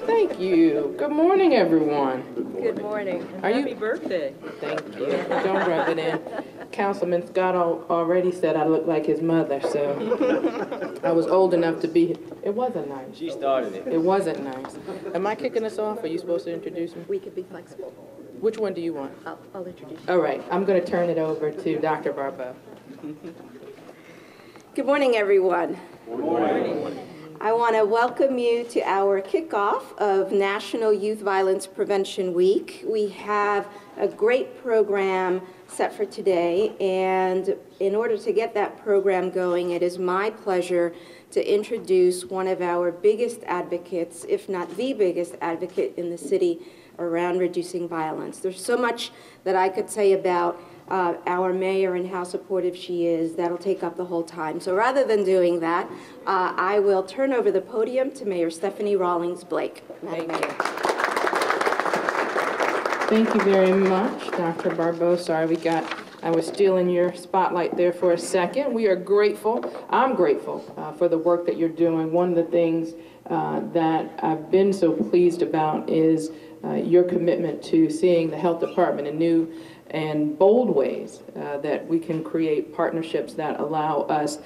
Thank you. Good morning, everyone. Good morning. Happy birthday. Thank you. Don't rub it in. Councilman Scott already said I look like his mother, so I was old enough to be. It wasn't nice. She started it. It wasn't nice. Am I kicking us off? Are you supposed to introduce me? We could be flexible. Which one do you want? I'll introduce you. All right. I'm going to turn it over to Dr. Barbeau. Good morning, everyone. Good morning. I want to welcome you to our kickoff of National Youth Violence Prevention Week. We have a great program set for today, and in order to get that program going, it is my pleasure to introduce one of our biggest advocates, if not the biggest advocate in the city around reducing violence. There's so much that I could say about our mayor and how supportive she is. That'll take up the whole time. So rather than doing that, I will turn over the podium to Mayor Stephanie Rawlings-Blake. Madam Mayor. Thank you very much, Dr. Barbeau. Sorry I was stealing your spotlight there for a second. We are grateful. I'm grateful for the work that you're doing. One of the things that I've been so pleased about is your commitment to seeing the health department in new and bold ways that we can create partnerships that allow us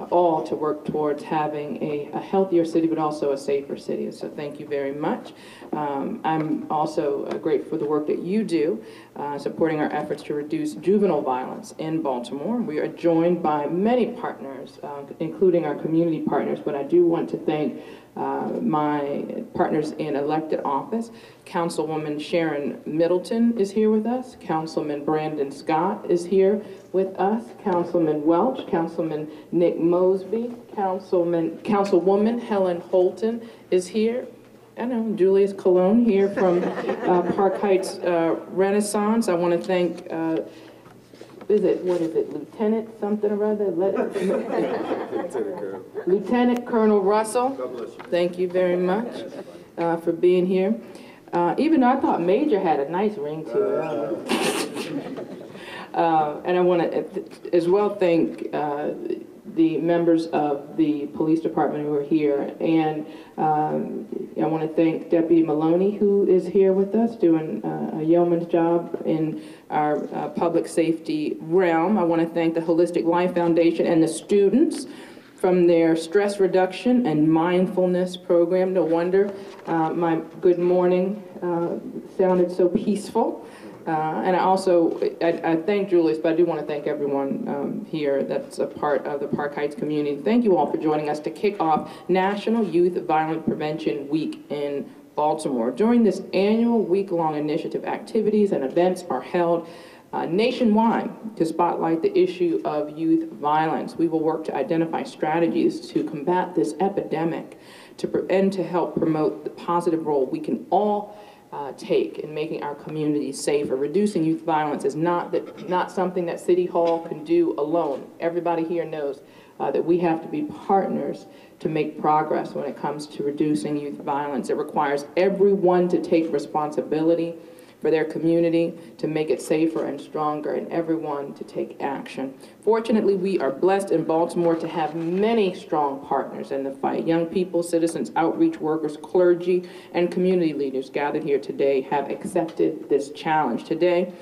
all to work towards having a healthier city, but also a safer city. So thank you very much. I'm also grateful for the work that you do, supporting our efforts to reduce juvenile violence in Baltimore. We are joined by many partners, including our community partners, but I do want to thank my partners in elected office. Councilwoman Sharon Middleton is here with us. Councilman Brandon Scott is here with us. Councilman Welch, Councilman Nick Mosby, Councilwoman Helen Holton is here. I know, Julius Colon here from Park Heights Renaissance. I want to thank Lieutenant something or other? Lieutenant Colonel Russell. Thank you very much for being here. Even though I thought Major had a nice ring to it. And I want to as well thank the members of the police department who are here. And I want to thank Deputy Maloney, who is here with us doing a yeoman's job in our public safety realm. I want to thank the Holistic Life Foundation and the students from their stress reduction and mindfulness program. No wonder my good morning sounded so peaceful. And I thank Julius, but I do want to thank everyone here that's a part of the Park Heights community. Thank you all for joining us to kick off National Youth Violence Prevention Week in Baltimore. During this annual week-long initiative, activities and events are held nationwide to spotlight the issue of youth violence. We will work to identify strategies to combat this epidemic and to help promote the positive role we can all take in making our communities safer. Reducing youth violence is not something that City Hall can do alone. Everybody here knows that we have to be partners to make progress when it comes to reducing youth violence. It requires everyone to take responsibility for their community, to make it safer and stronger, and everyone to take action. Fortunately, we are blessed in Baltimore to have many strong partners in the fight. Young people, citizens, outreach workers, clergy, and community leaders gathered here today have accepted this challenge. Today,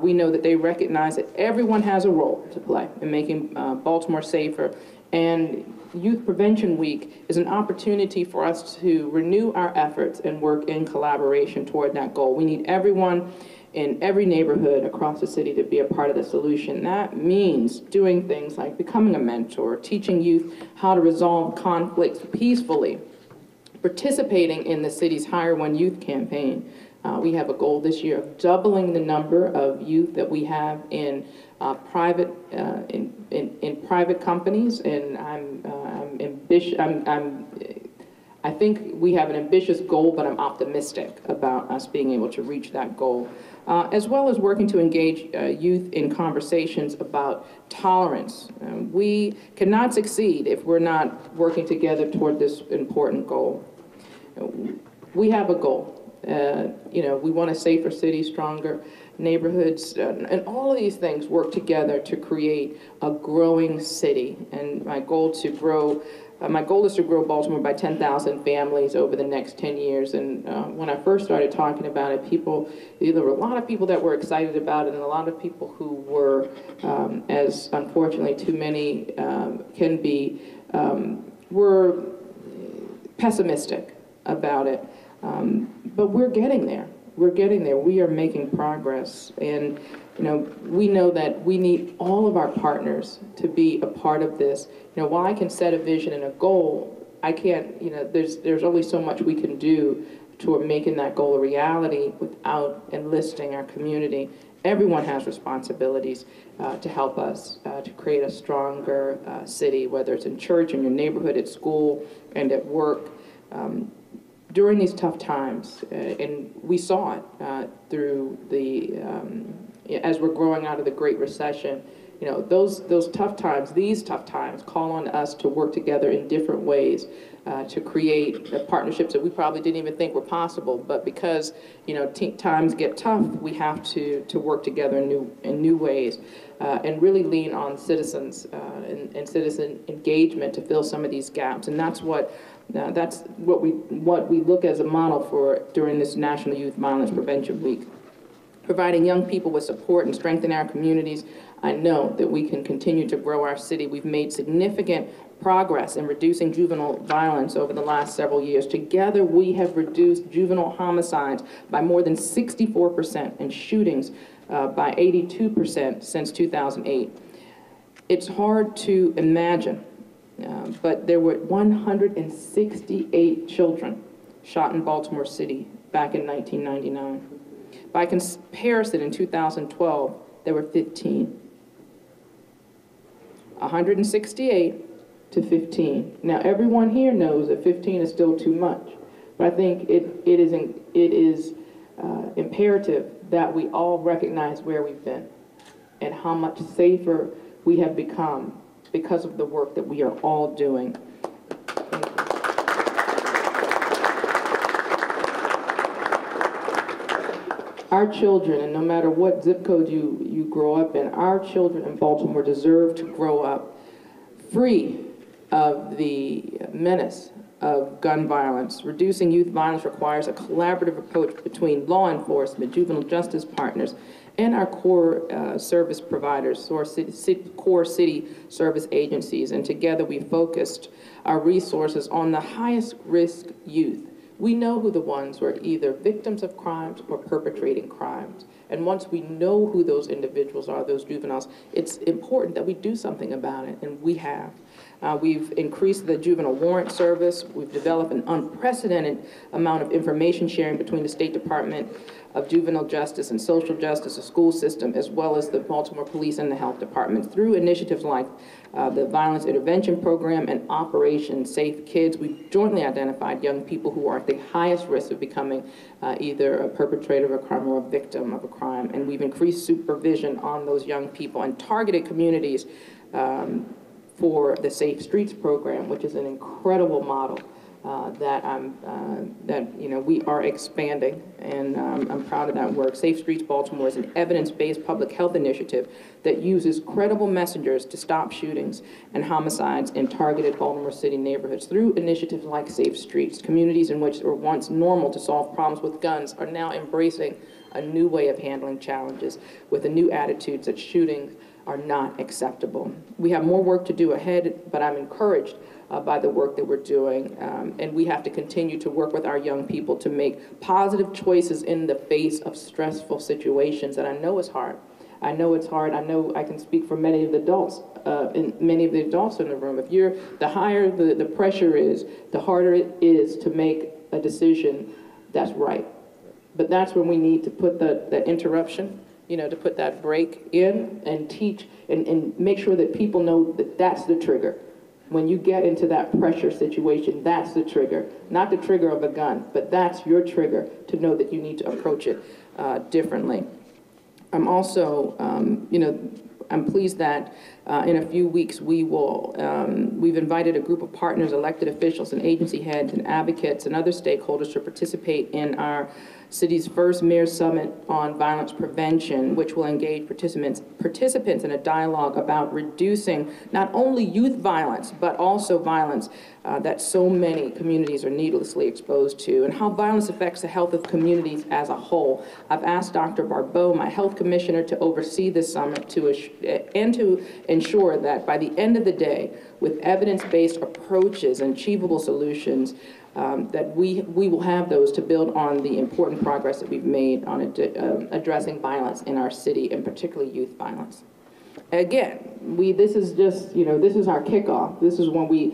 we know that they recognize that everyone has a role to play in making Baltimore safer, and Youth Prevention Week is an opportunity for us to renew our efforts and work in collaboration toward that goal. We need everyone in every neighborhood across the city to be a part of the solution. That means doing things like becoming a mentor, teaching youth how to resolve conflicts peacefully, participating in the city's Hire One Youth campaign. We have a goal this year of doubling the number of youth that we have in private companies, and I think we have an ambitious goal, but I'm optimistic about us being able to reach that goal, as well as working to engage youth in conversations about tolerance. We cannot succeed if we're not working together toward this important goal. We have a goal. We want a safer city, stronger neighborhoods, and all of these things work together to create a growing city. And my goal is to grow Baltimore by 10,000 families over the next 10 years. And when I first started talking about it, there were a lot of people that were excited about it, and a lot of people who were, as unfortunately too many can be, were pessimistic about it. But we're getting there. We're getting there. We are making progress. And we know that we need all of our partners to be a part of this. While I can set a vision and a goal, I can't, there's only so much we can do toward making that goal a reality without enlisting our community. Everyone has responsibilities to help us to create a stronger city, whether it's in church, in your neighborhood, at school, and at work. During these tough times, and we saw it through as we're growing out of the Great Recession, those tough times, these tough times, call on us to work together in different ways to create partnerships that we probably didn't even think were possible. But because times get tough, we have to work together in new ways and really lean on citizens and citizen engagement to fill some of these gaps. And that's what we look as a model for during this National Youth Violence Prevention Week. Providing young people with support and strengthen our communities, I know that we can continue to grow our city. We've made significant progress in reducing juvenile violence over the last several years. Together, we have reduced juvenile homicides by more than 64% and shootings by 82% since 2008. It's hard to imagine, but there were 168 children shot in Baltimore City back in 1999. By comparison, in 2012, there were 15. 168 to 15. Now, everyone here knows that 15 is still too much, but I think it is imperative that we all recognize where we've been and how much safer we have become because of the work that we are all doing. Our children, and no matter what zip code you grow up in, our children in Baltimore deserve to grow up free of the menace of gun violence. Reducing youth violence requires a collaborative approach between law enforcement, juvenile justice partners, and our core service providers, or core city service agencies. And together we focused our resources on the highest risk youth. We know who the ones who are either victims of crimes or perpetrating crimes. And once we know who those individuals are, those juveniles, it's important that we do something about it, and we have. We've increased the juvenile warrant service. We've developed an unprecedented amount of information sharing between the State Department of Juvenile Justice and Social Justice, the school system, as well as the Baltimore Police and the Health Department. Through initiatives like the Violence Intervention Program and Operation Safe Kids, we've jointly identified young people who are at the highest risk of becoming either a perpetrator of a crime or a victim of a crime. And we've increased supervision on those young people and targeted communities for the Safe Streets program, which is an incredible model that we are expanding, and I'm proud of that work. Safe Streets Baltimore is an evidence-based public health initiative that uses credible messengers to stop shootings and homicides in targeted Baltimore City neighborhoods. Through initiatives like Safe Streets, communities in which it were once normal to solve problems with guns are now embracing a new way of handling challenges with the new attitudes that shootings are not acceptable. We have more work to do ahead, but I'm encouraged by the work that we're doing, and we have to continue to work with our young people to make positive choices in the face of stressful situations that I know is hard. I know it's hard. I know I can speak for many of the adults, in the room. The higher the pressure is, the harder it is to make a decision that's right. But that's when we need to put that interruption, to put that break in and teach and make sure that people know that that's the trigger. When you get into that pressure situation, that's the trigger. Not the trigger of a gun, but that's your trigger to know that you need to approach it differently. I'm also, I'm pleased that In a few weeks, we've invited a group of partners, elected officials, and agency heads, and advocates, and other stakeholders to participate in our city's first Mayor Summit on Violence Prevention, which will engage participants in a dialogue about reducing not only youth violence, but also violence that so many communities are needlessly exposed to, and how violence affects the health of communities as a whole. I've asked Dr. Barbeau, my health commissioner, to oversee this summit and to ensure that by the end of the day, with evidence-based approaches and achievable solutions, that we will have those to build on the important progress that we've made on addressing violence in our city, and particularly youth violence. Again, this is just, this is our kickoff. This is when we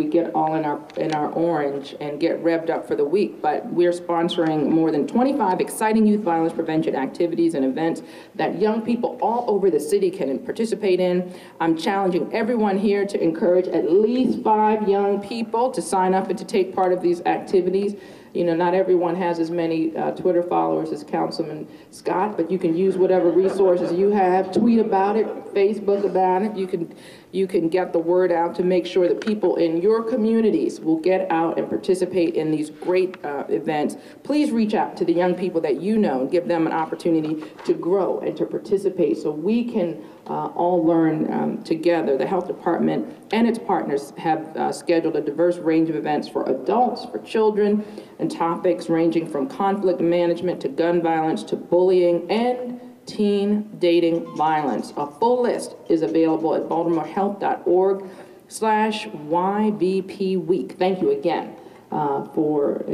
get all in our orange and get revved up for the week. But we're sponsoring more than 25 exciting youth violence prevention activities and events that young people all over the city can participate in. I'm challenging everyone here to encourage at least 5 young people to sign up and to take part of these activities. Not everyone has as many Twitter followers as Councilman Scott, but you can use whatever resources you have, tweet about it, Facebook about it. You can get the word out to make sure that people in your communities will get out and participate in these great events. Please reach out to the young people that you know and give them an opportunity to grow and to participate so we can all learn together. The health department and its partners have scheduled a diverse range of events for adults, for children, and topics ranging from conflict management to gun violence to bullying and teen dating violence. A full list is available at baltimorehealth.org/YVP week. Thank you again for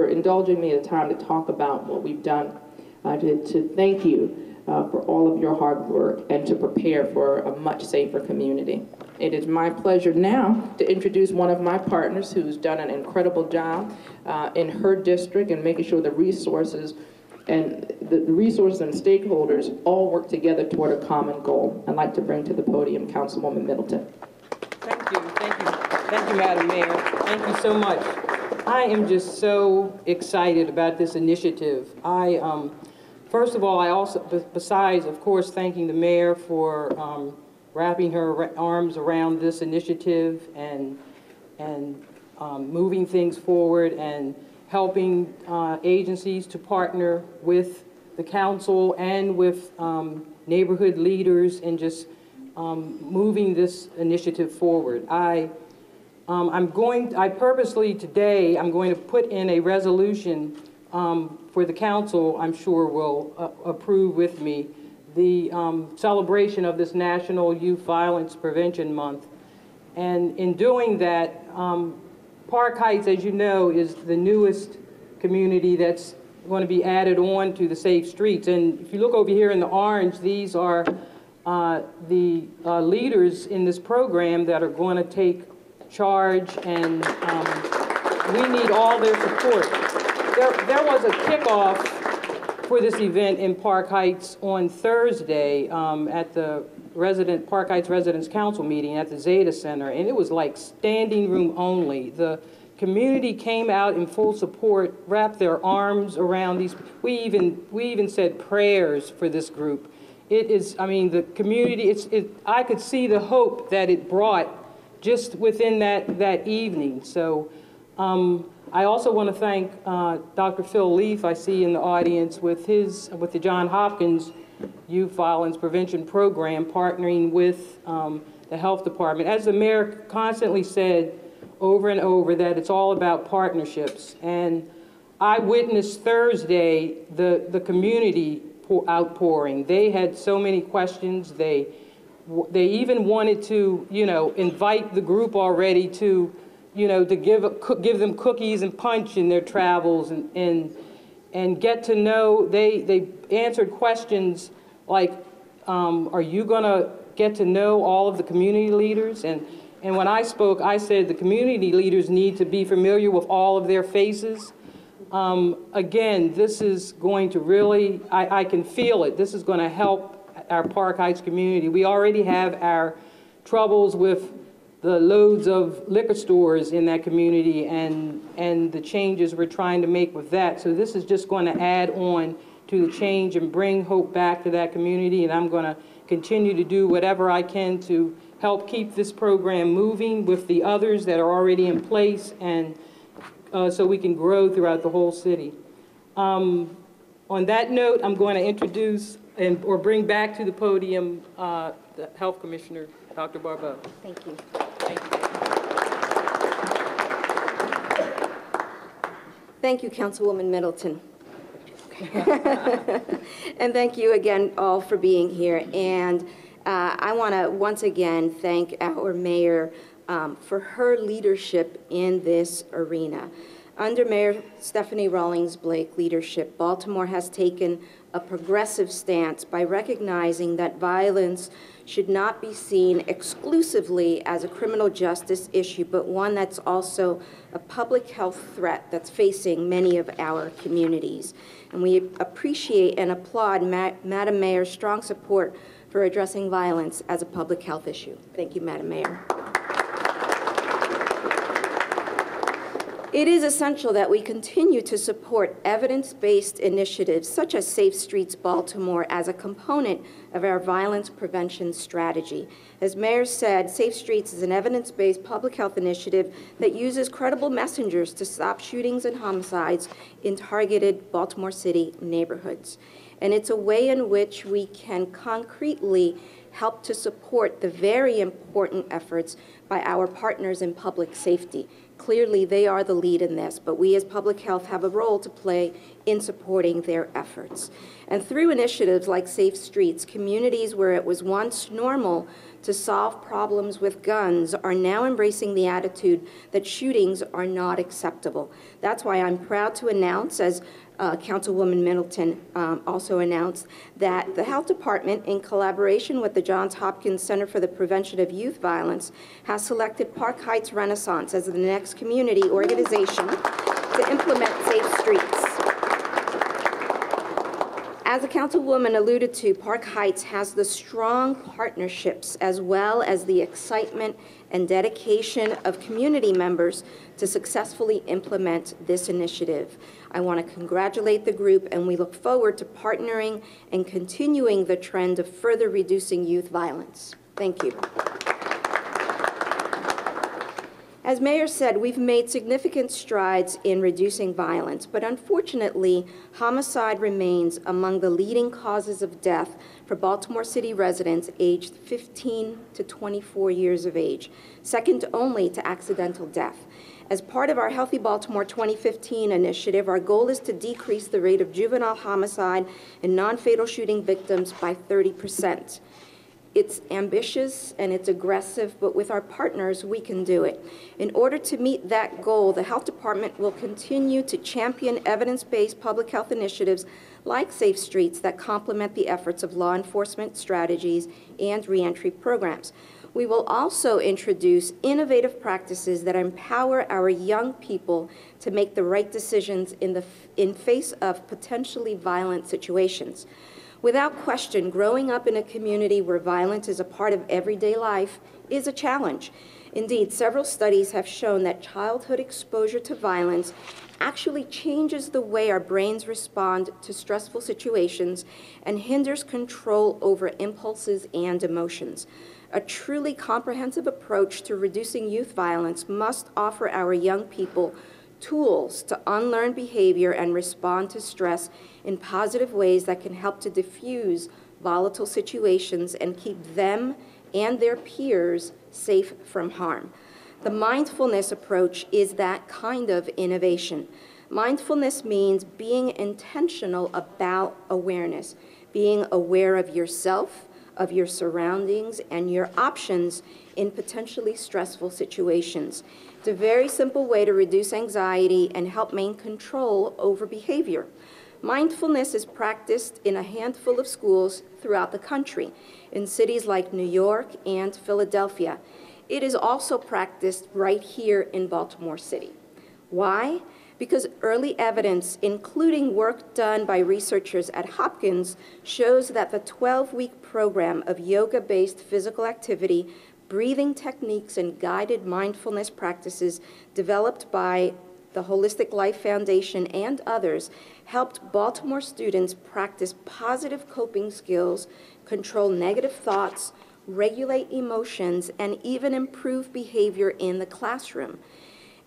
indulging me the time to talk about what we've done, to thank you for all of your hard work and to prepare for a much safer community. It is my pleasure now to introduce one of my partners who's done an incredible job in her district and making sure the resources and stakeholders all work together toward a common goal. I'd like to bring to the podium Councilwoman Middleton. Thank you, Madam Mayor. Thank you so much. I am just so excited about this initiative. First of all, I also, besides, of course, thanking the mayor for wrapping her arms around this initiative and moving things forward and helping agencies to partner with the council and with neighborhood leaders and just moving this initiative forward. I purposely today, I'm going to put in a resolution for the council, I'm sure will approve with me, the celebration of this National Youth Violence Prevention Month. And in doing that, Park Heights, as you know, is the newest community that's going to be added on to the Safe Streets. And if you look over here in the orange, these are the leaders in this program that are going to take charge, and we need all their support. There was a kickoff for this event in Park Heights on Thursday at the Park Heights Residents Council meeting at the Zeta Center, and it was like standing room only. The community came out in full support, wrapped their arms around these. We even said prayers for this group. It is, I mean, the community, I could see the hope that it brought just within that evening. So I also want to thank Dr. Phil Leaf, I see in the audience, with the Johns Hopkins Youth Violence Prevention Program, partnering with the health department. As the mayor constantly said over and over, that it's all about partnerships. And I witnessed Thursday the community outpouring. They had so many questions. They even wanted to, invite the group already to, to give them cookies and punch in their travels and get to know. They answered questions like, are you going to get to know all of the community leaders? And when I spoke, I said the community leaders need to be familiar with all of their faces. Again, this is going to really, I can feel it. This is going to help our Park Heights community. We already have our troubles with the loads of liquor stores in that community and the changes we're trying to make with that. So this is just going to add on to the change and bring hope back to that community. And I'm going to continue to do whatever I can to help keep this program moving with the others that are already in place, and so we can grow throughout the whole city. On that note, I'm going to introduce or bring back to the podium the Health Commissioner, Dr. Barbeau. Thank you. Thank you. Thank you, Councilwoman Middleton. And thank you again all for being here. And I want to once again thank our mayor for her leadership in this arena. Under Mayor Stephanie Rawlings-Blake leadership, Baltimore has taken a progressive stance by recognizing that violence should not be seen exclusively as a criminal justice issue, but one that's also a public health threat that's facing many of our communities. And we appreciate and applaud Madam Mayor's strong support for addressing violence as a public health issue. Thank you, Madam Mayor. It is essential that we continue to support evidence-based initiatives such as Safe Streets Baltimore as a component of our violence prevention strategy. As Mayor said, Safe Streets is an evidence-based public health initiative that uses credible messengers to stop shootings and homicides in targeted Baltimore City neighborhoods. And it's a way in which we can concretely help to support the very important efforts by our partners in public safety. Clearly, they are the lead in this, but we as public health have a role to play in supporting their efforts. And through initiatives like Safe Streets, communities where it was once normal to solve problems with guns are now embracing the attitude that shootings are not acceptable. That's why I'm proud to announce, as Councilwoman Middleton also announced, that the Health Department, in collaboration with the Johns Hopkins Center for the Prevention of Youth Violence, has selected Park Heights Renaissance as the next community organization to implement Safe Streets. As the Councilwoman alluded to, Park Heights has the strong partnerships as well as the excitement and dedication of community members to successfully implement this initiative. I want to congratulate the group, and we look forward to partnering and continuing the trend of further reducing youth violence. Thank you. As Mayor said, we've made significant strides in reducing violence, but unfortunately, homicide remains among the leading causes of death for Baltimore City residents aged 15 to 24 years of age, second only to accidental death. As part of our Healthy Baltimore 2015 initiative, our goal is to decrease the rate of juvenile homicide and non-fatal shooting victims by 30%. It's ambitious and it's aggressive, but with our partners, we can do it. In order to meet that goal, the Health Department will continue to champion evidence-based public health initiatives like Safe Streets that complement the efforts of law enforcement strategies and reentry programs. We will also introduce innovative practices that empower our young people to make the right decisions in face of potentially violent situations. Without question, growing up in a community where violence is a part of everyday life is a challenge. Indeed, several studies have shown that childhood exposure to violence actually changes the way our brains respond to stressful situations and hinders control over impulses and emotions. A truly comprehensive approach to reducing youth violence must offer our young people tools to unlearn behavior and respond to stress in positive ways that can help to diffuse volatile situations and keep them and their peers safe from harm. The mindfulness approach is that kind of innovation. Mindfulness means being intentional about awareness, being aware of yourself, of your surroundings, and your options in potentially stressful situations. It's a very simple way to reduce anxiety and help maintain control over behavior. Mindfulness is practiced in a handful of schools throughout the country, in cities like New York and Philadelphia. It is also practiced right here in Baltimore City. Why? Because early evidence, including work done by researchers at Hopkins, shows that the 12-week program of yoga-based physical activity, breathing techniques, and guided mindfulness practices developed by the Holistic Life Foundation, and others helped Baltimore students practice positive coping skills, control negative thoughts, regulate emotions, and even improve behavior in the classroom.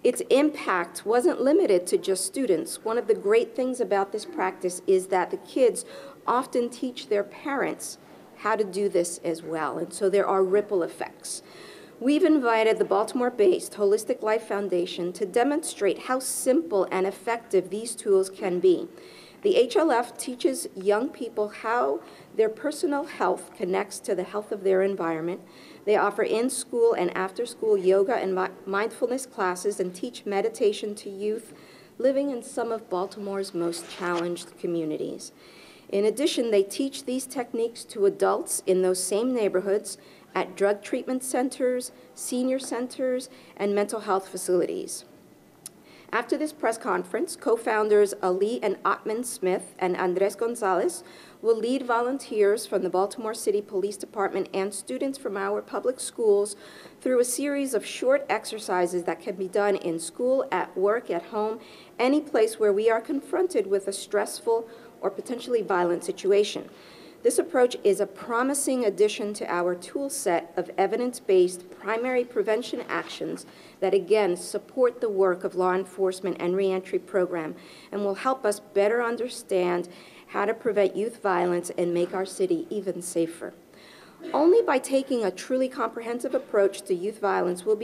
Its impact wasn't limited to just students. One of the great things about this practice is that the kids often teach their parents how to do this as well, and so there are ripple effects. We've invited the Baltimore-based Holistic Life Foundation to demonstrate how simple and effective these tools can be. The HLF teaches young people how their personal health connects to the health of their environment. They offer in-school and after-school yoga and mindfulness classes and teach meditation to youth living in some of Baltimore's most challenged communities. In addition, they teach these techniques to adults in those same neighborhoods at drug treatment centers, senior centers, and mental health facilities. After this press conference, co-founders Ali and Atman Smith and Andres Gonzalez will lead volunteers from the Baltimore City Police Department and students from our public schools through a series of short exercises that can be done in school, at work, at home, any place where we are confronted with a stressful or potentially violent situation. This approach is a promising addition to our tool set of evidence-based primary prevention actions that, again, support the work of law enforcement and reentry program and will help us better understand how to prevent youth violence and make our city even safer. Only by taking a truly comprehensive approach to youth violence will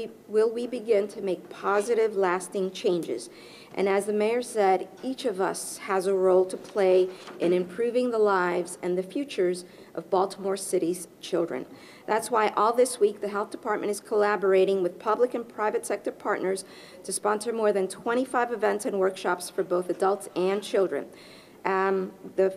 we begin to make positive, lasting changes. And as the mayor said, each of us has a role to play in improving the lives and the futures of Baltimore City's children. That's why all this week the Health Department is collaborating with public and private sector partners to sponsor more than 25 events and workshops for both adults and children. The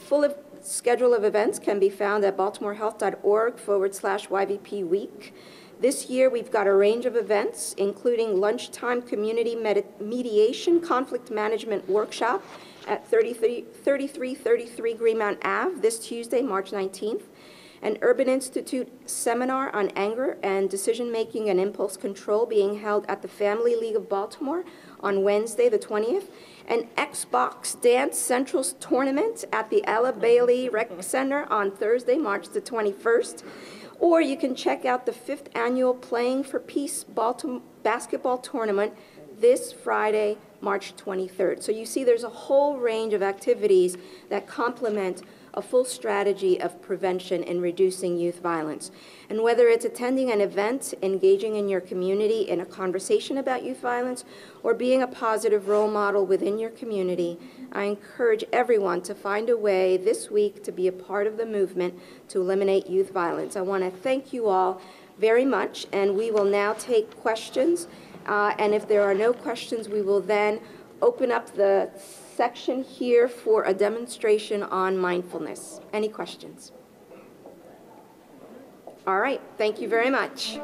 full schedule of events can be found at baltimorehealth.org/YVP Week. This year, we've got a range of events, including lunchtime community mediation conflict management workshop at 3333 Greenmount Ave this Tuesday, March 19th, an Urban Institute seminar on anger and decision-making and impulse control being held at the Family League of Baltimore on Wednesday, the 20th, an Xbox Dance Centrals tournament at the Ella Bailey Rec Center on Thursday, March the 21st, or you can check out the 5th annual Playing for Peace basketball tournament this Friday, March 23rd. So you see there's a whole range of activities that complement a full strategy of prevention and reducing youth violence. And whether it's attending an event, engaging in your community in a conversation about youth violence, or being a positive role model within your community, I encourage everyone to find a way this week to be a part of the movement to eliminate youth violence. I want to thank you all very much, and we will now take questions. And if there are no questions, we will then open up the section here for a demonstration on mindfulness. Any questions? All right, thank you very much.